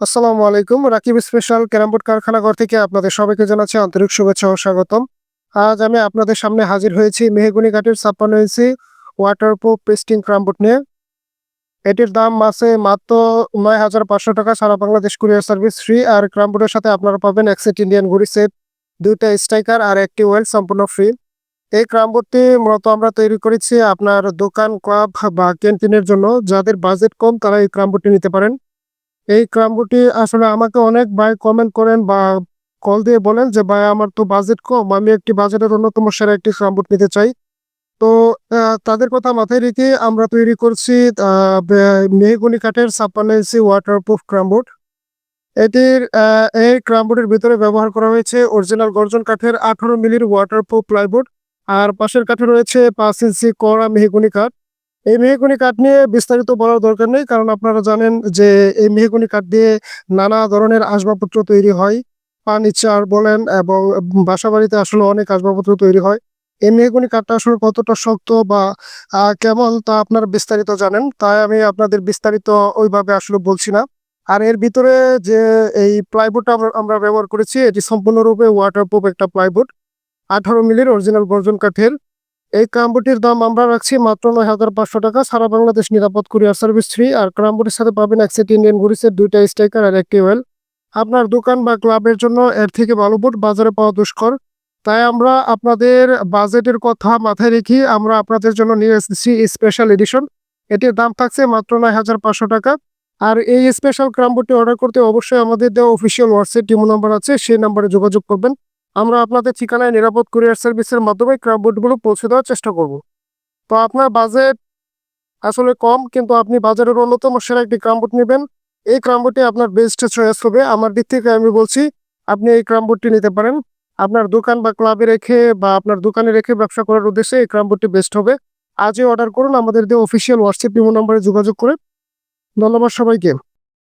আসসালামু আলাইকুম। Rakib special carrom board কারখানাঘর থেকে আপনাদের সবাইকে জানাচ্ছি আন্তরিক শুভেচ্ছা ও স্বাগতম। আজ আমি আপনাদের সামনে হাজির হয়েছি মেহগনি কাঠের ৫৬ ইঞ্চি ওয়াটারপ্রুফ পেস্টিং ক্যারাম বোর্ড নিয়ে। এটির দাম আছে মাত্র ৳৯,৫০০, সারা বাংলাদেশ কুরিয়ার সার্ভিস ফ্রি। আর ক্যারাম বোর্ডের সাথে আপনারা পাবেন ১ সেট ইন্ডিয়ান ঘুড়ি সেট, ২ টা স্ট্রাইকার আর ১ টি ওয়েল সম্পূর্ণ ফ্রি। এই ক্যারাম বোর্ডটি মূলত আমরা তৈরি করেছি আপনার দোকান, ক্লাব বা ক্যান্টিনের জন্য। যাদের বাজেট কম তারা এই ক্যারাম বোর্ডটি নিতে পারেন। এই ক্যারামবোর্ডটি আসলে আমাকে অনেক ভাই কমেন্ট করেন বা কল দিয়ে বলেন যে, "ভাই আমার তো বাজেট কম। আমি একটি বাজেটের অন্যতম সেরা একটি ক্যারামবোর্ড নিতে চাই।" তো তাদের কথা মাথায় রেখে আমরা তৈরি করছি আ বে মেহগনি কাঠের ৫৬ ইঞ্চি ওয়াটারপ্রুফ ক্যারামবোর্ড। এই ক্যারামবোর্ডের ভিতরে ব্যবহার করা হয়েছে অরিজিনাল গর্জন কাঠের ১৮ মিলির ওয়াটারপ্রুফ প্লাইবোর্ড। আর পাশের কাঠে রয়েছে ৫ ইঞ্চি কড়া মেহগনি কাঠ। এই মেহগনি কাঠ নিয়ে বিস্তারিত বলার দরকার নেই। কারণ আপনারা জানেন যে এই মেহগনি কাঠ দিয়ে নানা ধরনের আসবাবপত্র তৈরি হয়। ফার্নিচার বলেন এবং বাসাবাড়িতে আসলে অনেক আসবাবপত্র তৈরি হয়। এই মেহগনি কাঠটা আসলে কতটা শক্ত বা কেমন তা আপনারা বিস্তারিত জানেন। তাই আমি আপনাদের বিস্তারিত ওইভাবে আসলে বলছি না। আর এর ভিতরে যে এই প্লাইবোর্ডটা আমরা ব্যবহার করেছি এটি সম্পূর্ণরূপে ওয়াটারপ্রুফ একটা প্লাইবোর্ড। ১৮ মিলির অরিজিনাল গর্জন কাঠের। এই ক্যারামবোর্ডটির দাম আমরা রাখছি মাত্র ৳৯,৫০০, সারা বাংলাদেশ নিরাপদ কুরিয়ার সার্ভিস ফ্রি। আর ক্যারামবোর্ডের সাথে পাবেন ১ সেট ইন্ডিয়ান ঘুড়ি সেট, ২ টা স্ট্রাইকার আর ১ টি ওয়েল। আপনার দোকান বা ক্লাবের জন্য এর থেকে ভালো বোর্ড বাজারে পাওয়া দুষ্কর। তাই আমরা আপনাদের বাজেটের কথা মাথায় রেখে আমরা আপনাদের জন্য নিয়ে এসেছি স্পেশাল এডিশন। এটির দাম থাকছে মাত্র ৳৯,৫০০। আর এই স্পেশাল ক্যারামবোর্ডটি অর্ডার করতে অবশ্যই আমাদের দেওয়া অফিসিয়াল হোয়াটসঅ্যাপ ইমো নাম্বার আছে, সেই নাম্বারে যোগাযোগ করবেন। আমরা আপনাদের ঠিকানায় নিরাপদ কুরিয়ার সার্ভিসের মাধ্যমে ক্যারামবোর্ডগুলো পৌঁছে দেওয়ার চেষ্টা করব। তো আপনার বাজেট আসলে কম, কিন্তু আপনি বাজারের অন্যতম সেরা একটি ক্যারামবোর্ড নিবেন। এই ক্যারামবোর্ডটি আপনার বেস্ট চয়েস হবে। আমার দিক থেকে আমি বলছি আপনি এই ক্যারামবোর্ডটি নিতে পারেন। আপনার দোকান বা ক্লাবে রেখে বা আপনার দোকানে রেখে ব্যবসা করার উদ্দেশ্যে এই ক্যারামবোর্ডটি বেস্ট হবে। আজই অর্ডার করুন আমাদের দেওয়া অফিসিয়াল হোয়াটসঅ্যাপ ইমো নম্বরে যোগাযোগ করে। ধন্যবাদ সবাইকে।